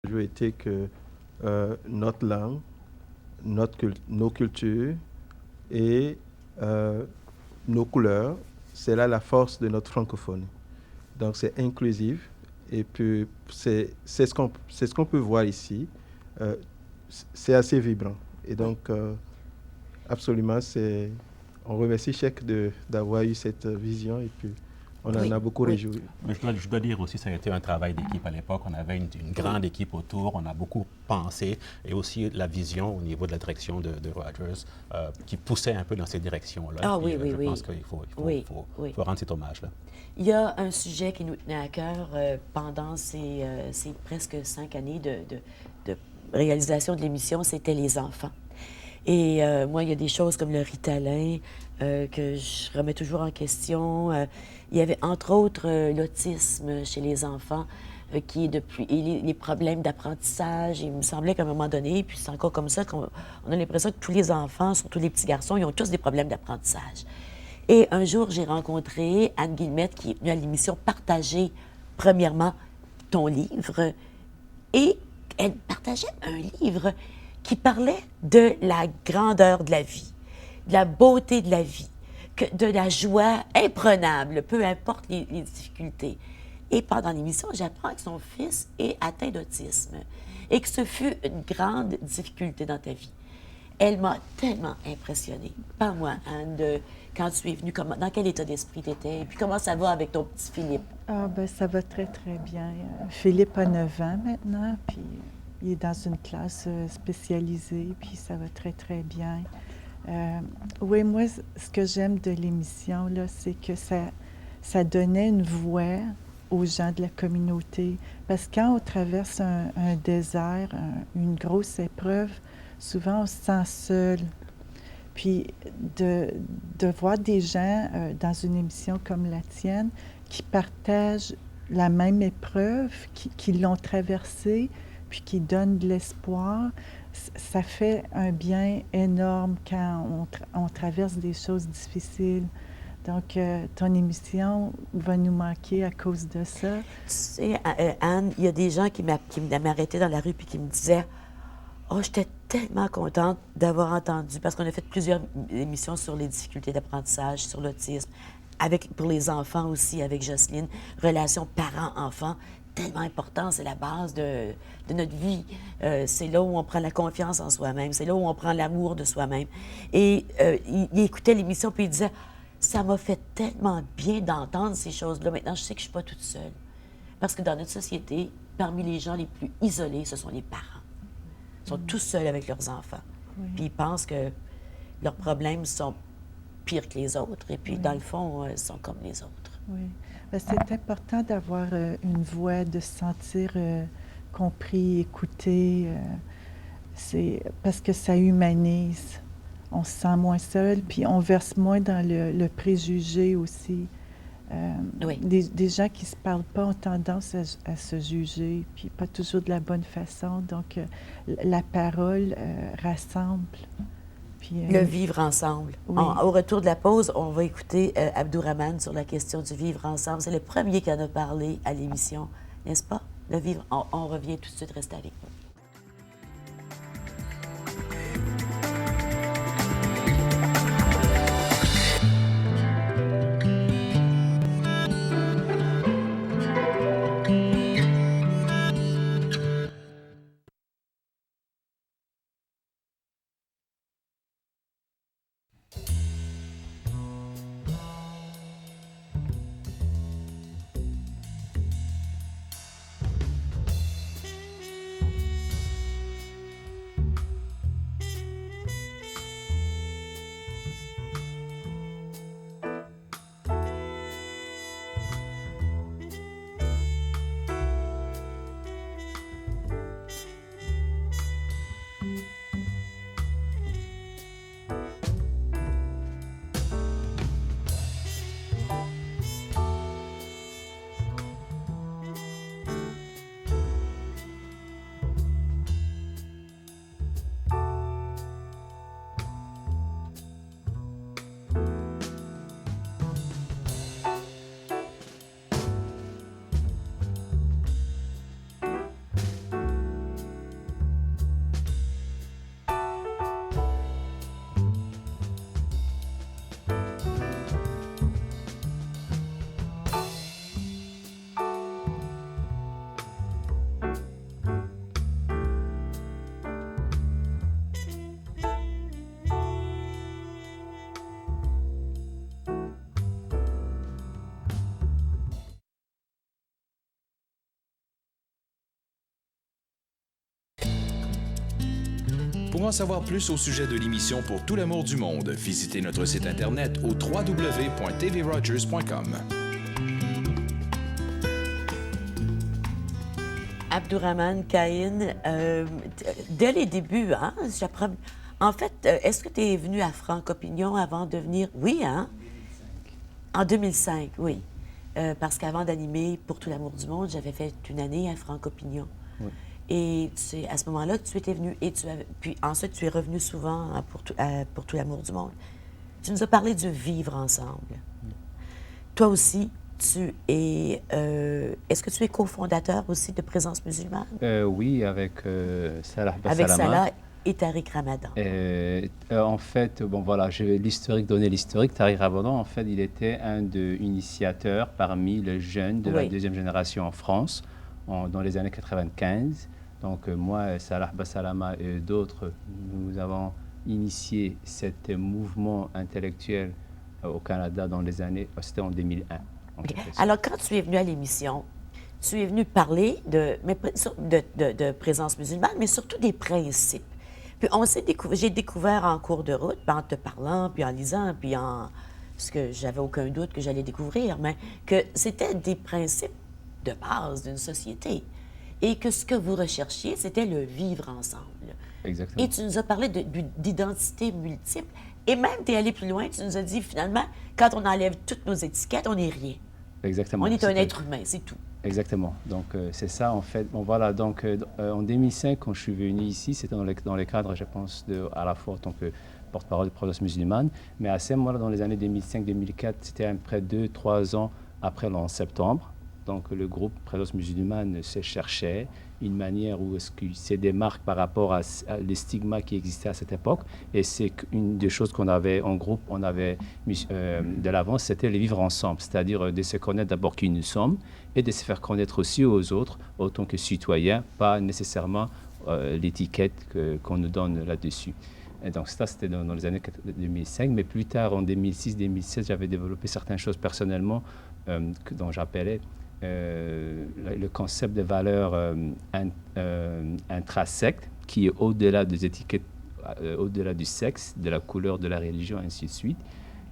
toujours été que notre langue, nos cultures et nos couleurs, c'est là la force de notre francophonie. Donc c'est inclusif et puis c'est ce qu'on peut voir ici. Euh, c'est assez vibrant. Et donc, absolument, on remercie Cheikh d'avoir eu cette vision et puis on en Oui, a beaucoup oui. réjoui. Mais je dois dire aussi, ça a été un travail d'équipe à l'époque. On avait une grande équipe autour, on a beaucoup pensé, et aussi la vision au niveau de la direction de Rogers qui poussait un peu dans ces directions-là. Ah Puis, oui, oui, je oui. pense qu'il faut, Oui, oui. faut rendre cet hommage-là. Il y a un sujet qui nous tenait à cœur pendant ces presque 5 années de réalisation de l'émission, c'était les enfants. Et moi, il y a des choses comme le Ritalin que je remets toujours en question. Il y avait entre autres l'autisme chez les enfants qui est depuis et les problèmes d'apprentissage. Il me semblait qu'à un moment donné, puis c'est encore comme ça qu'on a l'impression que tous les enfants, surtout les petits garçons, ils ont tous des problèmes d'apprentissage. Et un jour, j'ai rencontré Anne Guillemette qui est venue à l'émission partager, premièrement, ton livre. Et elle partageait un livre qui parlait de la grandeur de la vie, de la beauté de la vie, de la joie imprenable, peu importe les difficultés. Et pendant l'émission, j'apprends que son fils est atteint d'autisme et que ce fut une grande difficulté dans ta vie. Elle m'a tellement impressionnée. Parle-moi, Anne, de quand tu es venue, dans quel état d'esprit tu étais, et puis comment ça va avec ton petit Philippe? Ah, ben ça va très, très bien. Philippe a 9 ans maintenant, puis il est dans une classe spécialisée, puis ça va très, très bien. Oui, moi, ce que j'aime de l'émission, là, c'est que ça donnait une voix aux gens de la communauté. Parce que quand on traverse un désert, une grosse épreuve, souvent on se sent seul. Puis de voir des gens dans une émission comme la tienne qui partagent la même épreuve, qui l'ont traversée, puis qui donnent de l'espoir, ça fait un bien énorme quand on traverse des choses difficiles. Donc, ton émission va nous manquer à cause de ça. Tu sais, Anne, il y a des gens qui m'arrêtaient dans la rue puis qui me disaient « Oh, j'étais tellement contente d'avoir entendu, parce qu'on a fait plusieurs émissions sur les difficultés d'apprentissage, sur l'autisme, pour les enfants aussi, avec Jocelyne, relation parents-enfants, tellement important, c'est la base de notre vie. C'est là où on prend la confiance en soi-même, c'est là où on prend l'amour de soi-même. » Et il écoutait l'émission puis il disait « Ça m'a fait tellement bien d'entendre ces choses-là. Maintenant, je sais que je ne suis pas toute seule. » Parce que dans notre société, parmi les gens les plus isolés, ce sont les parents. Ils sont tous seuls avec leurs enfants. Oui. Puis ils pensent que leurs problèmes sont pires que les autres. Et puis, dans le fond, ils sont comme les autres. Oui. Bien, c'est important d'avoir une voix, de se sentir compris, écouté. C'est parce que ça humanise. On se sent moins seul, puis on verse moins dans le préjugé aussi. Oui. Des gens qui ne se parlent pas ont tendance à se juger, puis pas toujours de la bonne façon. Donc, la parole rassemble. Puis, Le vivre ensemble. Oui. Au retour de la pause, on va écouter Abdourahmane sur la question du vivre ensemble. C'est le premier qui en a parlé à l'émission, n'est-ce pas? Le vivre. On revient tout de suite, restez avec nous. Pour en savoir plus au sujet de l'émission Pour tout l'amour du monde, visitez notre site Internet au www.tvrogers.com. Abdourahmane Caïn, dès les débuts, hein, j'apprends... En fait, est-ce que tu es venu à Franco-Opinion avant de venir? Oui, hein? En 2005, oui. Parce qu'avant d'animer Pour tout l'amour du monde, j'avais fait une année à Franco-Opinion. Oui. Et à ce moment-là, tu étais venu et puis ensuite, tu es revenu souvent Pour tout l'amour du monde. Tu nous as parlé du vivre ensemble. Toi aussi, tu es... est-ce que tu es cofondateur aussi de Présence musulmane? Oui, avec Salah Bassalama. Avec Salah et Tariq Ramadan. En fait, bon voilà, je vais donner l'historique. Tariq Ramadan, en fait, il était un des initiateurs parmi les jeunes de la deuxième génération en France dans les années 95. Donc moi, Salah Bassalama et d'autres, nous avons initié cet mouvement intellectuel au Canada dans les années... C'était en 2001. Alors, quand tu es venu à l'émission, tu es venu parler de présence musulmane, mais surtout des principes. Puis j'ai découvert en cours de route, en te parlant, puis en lisant, puis parce que j'avais aucun doute que j'allais découvrir, mais que c'était des principes de base d'une société. Et que ce que vous recherchiez, c'était le vivre ensemble. Exactement. Et tu nous as parlé d'identité multiple. Et même, tu es allé plus loin, tu nous as dit, finalement, quand on enlève toutes nos étiquettes, on n'est rien. Exactement. On est un être humain, c'est tout. Exactement. Donc, c'est ça, en fait. Bon, voilà. Donc, en 2005, quand je suis venu ici, c'était dans les cadres, je pense, à la fois en tant que porte-parole de Présence musulmane. Mais à ce moment-là, dans les années 2005-2004, c'était à peu près 2-3 ans après le 11 septembre. Donc, le groupe Présence musulmane se cherchait une manière où est-ce qu'il se démarque par rapport à les stigmas qui existaient à cette époque. Et c'est une des choses qu'on avait en groupe, on avait mis de l'avant, c'était les vivre ensemble, c'est-à-dire de se connaître d'abord qui nous sommes et de se faire connaître aussi aux autres, autant que citoyens, pas nécessairement l'étiquette qu'on nous donne là-dessus. Et donc ça, c'était dans les années 2005, mais plus tard, en 2006-2007, j'avais développé certaines choses personnellement dont j'appelais le concept de valeurs intrinsèques qui est au-delà des étiquettes, au-delà du sexe, de la couleur, de la religion, ainsi de suite.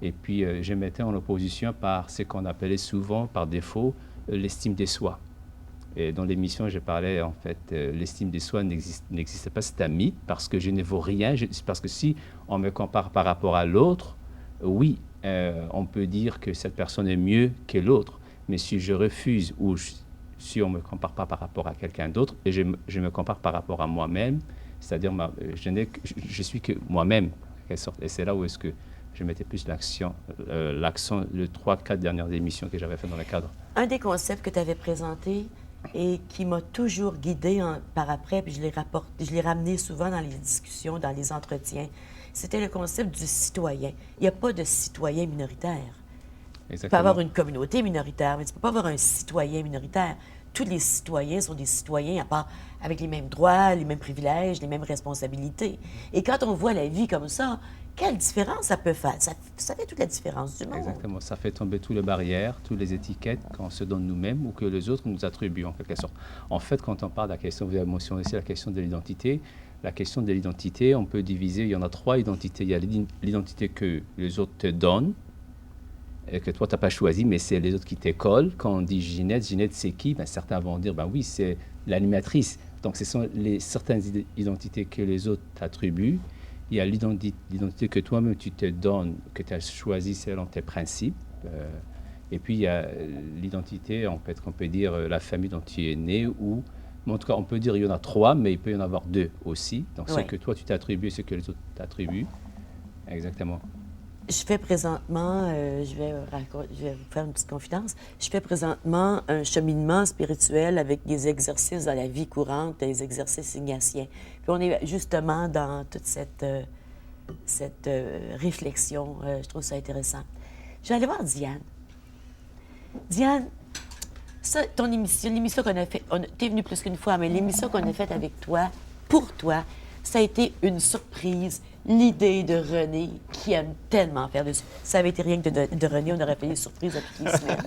Et puis, je mettais en opposition par ce qu'on appelait souvent, par défaut, l'estime de soi. Et dans l'émission, je parlais, en fait, l'estime de soi n'existe pas, c'est un mythe, parce que je ne vaux rien, parce que si on me compare par rapport à l'autre, oui, on peut dire que cette personne est mieux que l'autre. Mais si je refuse ou si on ne me compare pas par rapport à quelqu'un d'autre, et je me compare par rapport à moi-même, c'est-à-dire je suis que moi-même, en quelque sorte. Et c'est là où est-ce que je mettais plus l'accent, les 3-4 dernières émissions que j'avais fait dans le cadre. Un des concepts que tu avais présenté et qui m'a toujours guidée par après, puis je l'ai ramené souvent dans les discussions, dans les entretiens, c'était le concept du citoyen. Il n'y a pas de citoyen minoritaire. Exactement. Tu peux avoir une communauté minoritaire, mais tu ne peux pas avoir un citoyen minoritaire. Tous les citoyens sont des citoyens à part avec les mêmes droits, les mêmes privilèges, les mêmes responsabilités. Et quand on voit la vie comme ça, quelle différence ça peut faire? Ça fait toute la différence du monde. Exactement. Ça fait tomber toutes les barrières, toutes les étiquettes qu'on se donne nous-mêmes ou que les autres nous attribuent, en quelque sorte. En fait, quand on parle de la question, vous avez mentionné aussi la question de l'identité. La question de l'identité, on peut diviser, il y en a 3 identités. Il y a l'identité que les autres te donnent, et que toi, tu n'as pas choisi, mais c'est les autres qui t'écolent. Quand on dit Ginette, c'est qui? Ben, certains vont dire, ben oui, c'est l'animatrice. Donc, ce sont certaines identités que les autres t'attribuent. Il y a l'identité que toi-même, tu te donnes, que tu as choisi selon tes principes. Et puis, il y a l'identité, en fait, qu'on peut dire la famille dont tu es né ou... En tout cas, on peut dire qu'il y en a 3, mais il peut y en avoir 2 aussi. Donc, ce que toi, tu t'attribues, ce que les autres t'attribuent. Exactement. Je fais présentement, je vais vous faire une petite confidence, je fais présentement un cheminement spirituel avec des exercices dans la vie courante, des exercices ignatiens. Puis on est justement dans toute cette réflexion. Je trouve ça intéressant. Je vais aller voir Diane. Diane, ça, ton émission, l'émission qu'on a faite, t'es venue plus qu'une fois, mais l'émission qu'on a faite avec toi, pour toi, ça a été une surprise. L'idée de René, qui aime tellement faire des... Ça avait été rien que de René, on aurait fait des surprises à toutes les semaines.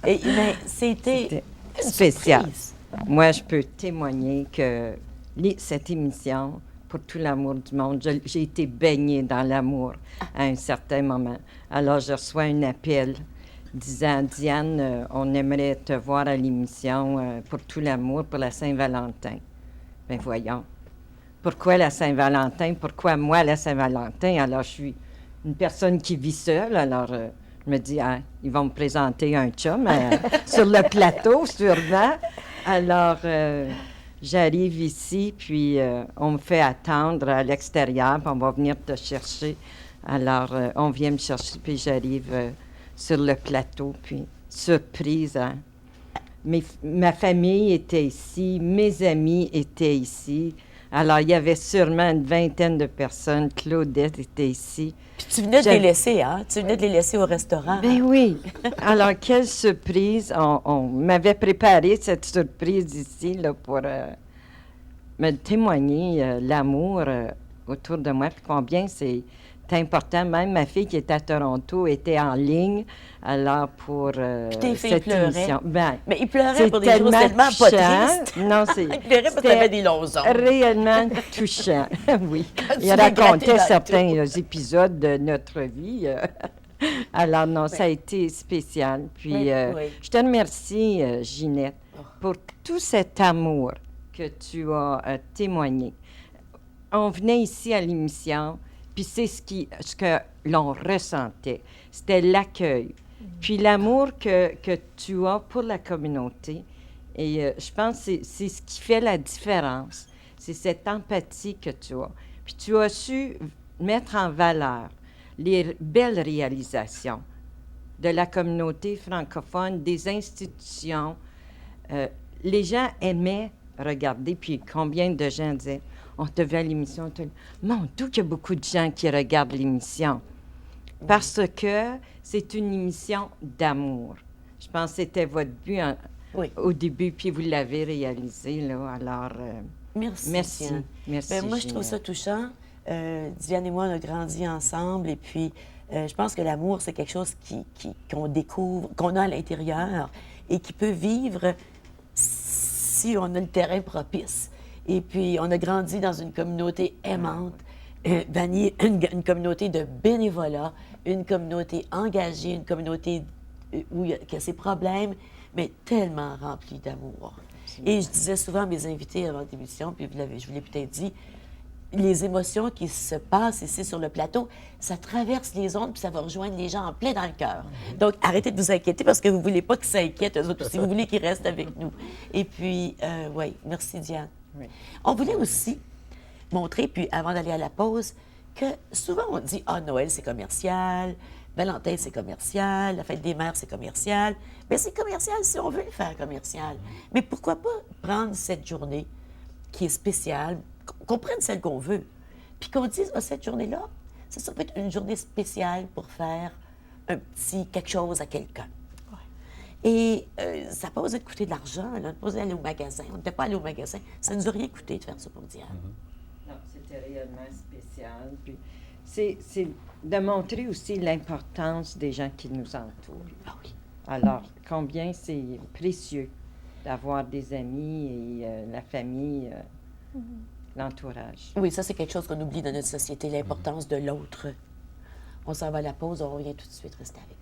Mais c'était spécial. Surprise. Moi, je peux témoigner que cette émission pour tout l'amour du monde. J'ai été baignée dans l'amour à un certain moment. Alors, je reçois un appel disant, Diane, on aimerait te voir à l'émission pour tout l'amour, pour la Saint-Valentin. Bien, voyons. Pourquoi la Saint-Valentin? Pourquoi moi, la Saint-Valentin? Alors, je suis une personne qui vit seule. Alors, je me dis, ah, ils vont me présenter un chum sur le plateau, sûrement. Alors, j'arrive ici, puis on me fait attendre à l'extérieur, puis on va venir te chercher. Alors, on vient me chercher, puis j'arrive sur le plateau, puis surprise, hein? Ma famille était ici, mes amis étaient ici. Alors, il y avait sûrement une vingtaine de personnes. Claudette était ici. Puis tu venais de les laisser, hein? Tu venais de les laisser au restaurant. Ben oui. Alors, quelle surprise. On m'avait préparé cette surprise ici là, pour me témoigner l'amour autour de moi, puis combien c'est important. Même ma fille qui était à Toronto était en ligne, alors pour cette émission. Ben, mais il pleurait pour des choses tellement pas tristes. Non, il pleurait parce qu'il avait des longs ongles. Réellement touchant, oui. Il racontait certains épisodes de notre vie. Alors non, oui. Ça a été spécial. Puis oui. Je te remercie, Ginette, pour tout cet amour que tu as témoigné. On venait ici à l'émission, puis c'est ce que l'on ressentait. C'était l'accueil, puis l'amour que tu as pour la communauté. Et je pense que c'est ce qui fait la différence. C'est cette empathie que tu as. Puis tu as su mettre en valeur les belles réalisations de la communauté francophone, des institutions. Les gens aimaient regarder, puis combien de gens disaient « On te vu à l'émission. » Mon Dieu, qu'il y a beaucoup de gens qui regardent l'émission. Parce que c'est une émission d'amour. Je pense que c'était votre but au début, puis vous l'avez réalisé. Là, alors, merci. Merci. Merci. Moi, je trouve ça touchant. Diane et moi, on a grandi ensemble, et puis je pense que l'amour, c'est quelque chose qu'on découvre, qu'on a à l'intérieur, et qui peut vivre si on a le terrain propice. Et puis, on a grandi dans une communauté aimante, une communauté de bénévolat, une communauté engagée, une communauté qui a ses problèmes, mais tellement remplie d'amour. Et je disais souvent à mes invités avant l'émission, puis je vous l'ai peut-être dit, les émotions qui se passent ici sur le plateau, ça traverse les ondes, puis ça va rejoindre les gens en plein dans le cœur. Donc, arrêtez de vous inquiéter parce que vous ne voulez pas qu'ils s'inquiètent, eux autres aussi. Vous voulez qu'ils restent avec nous. Et puis, oui, merci Diane. Oui. On voulait aussi montrer, puis avant d'aller à la pause, que souvent on dit « Ah, Noël, c'est commercial, Valentin, c'est commercial, la fête des mères, c'est commercial. » Bien, c'est commercial si on veut le faire commercial. Mais pourquoi pas prendre cette journée qui est spéciale, qu'on prenne celle qu'on veut, puis qu'on dise « Ah, cette journée-là, ça peut être une journée spéciale pour faire un petit quelque chose à quelqu'un. » Et ça n'a pas besoin de coûter de l'argent, on n'a pas besoin d'aller au magasin. On n'était pas allé au magasin. Ça ne nous a rien coûté de faire ça pour Diane. Non, c'était réellement spécial. Puis c'est de montrer aussi l'importance des gens qui nous entourent. Ah oui. Alors, combien c'est précieux d'avoir des amis et la famille, l'entourage. Oui, ça, c'est quelque chose qu'on oublie dans notre société, l'importance de l'autre. On s'en va à la pause, on revient tout de suite. Restez avec.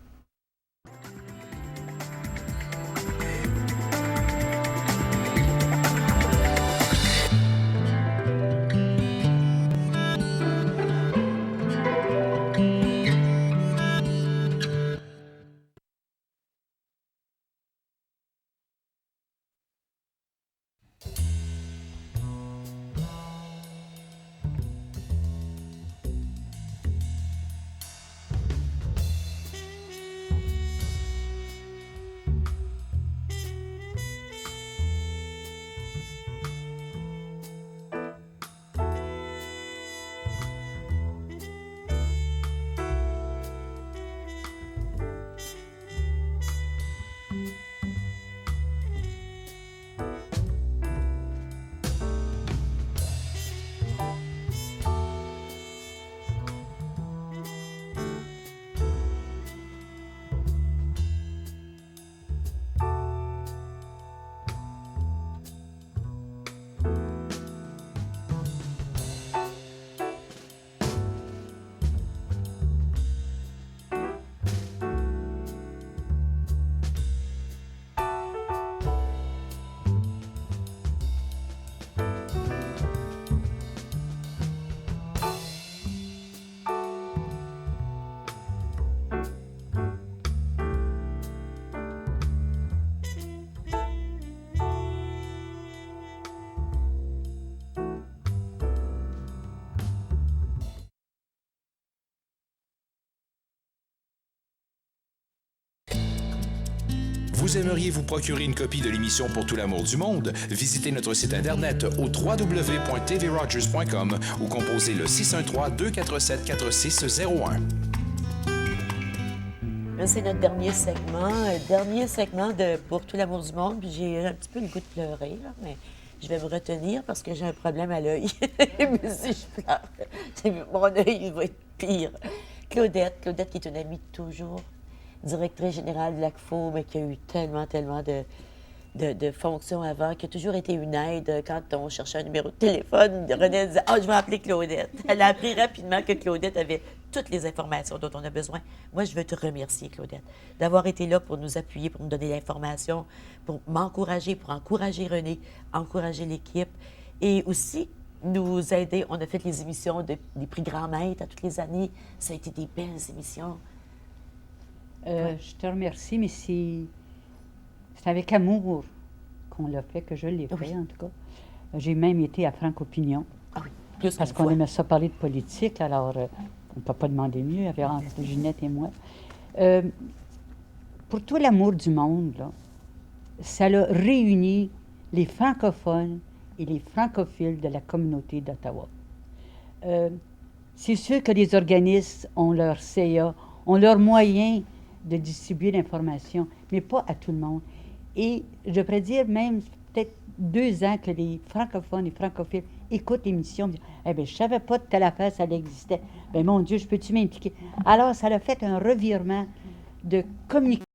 Vous aimeriez vous procurer une copie de l'émission Pour tout l'amour du monde? Visitez notre site Internet au www.tvrogers.com ou composez le 613-247-4601. C'est notre dernier segment de Pour tout l'amour du monde. Puis j'ai un petit peu le goût de pleurer, là, mais je vais me retenir parce que j'ai un problème à l'œil. Mais si je pleure, mon œil va être pire. Claudette qui est une amie de toujours, directrice générale de l'ACFO, mais qui a eu tellement de fonctions avant, qui a toujours été une aide quand on cherchait un numéro de téléphone. René disait « Ah, je vais appeler Claudette ». Elle a appris rapidement que Claudette avait toutes les informations dont on a besoin. Moi, je veux te remercier, Claudette, d'avoir été là pour nous appuyer, pour nous donner l'information, pour m'encourager, pour encourager René, encourager l'équipe et aussi nous aider. On a fait les émissions des prix Grand Maître à toutes les années. Ça a été des belles émissions. Je te remercie, mais c'est avec amour qu'on l'a fait, que je l'ai fait, en tout cas. J'ai même été à Franco-Opinion. Ah oui, plus parce qu'on aimait ça parler de politique, alors on ne peut pas demander mieux, avec Ginette et moi. Pour tout l'amour du monde, là, ça a réuni les francophones et les francophiles de la communauté d'Ottawa. C'est sûr que les organismes ont leur CA, ont leurs moyens de distribuer l'information, mais pas à tout le monde. Et je devrais dire même peut-être 2 ans que les francophones et francophiles écoutent l'émission. Eh bien, je ne savais pas de telle affaire, ça existait. Bien, mon Dieu, je peux-tu m'impliquer? Alors, ça a fait un revirement de communication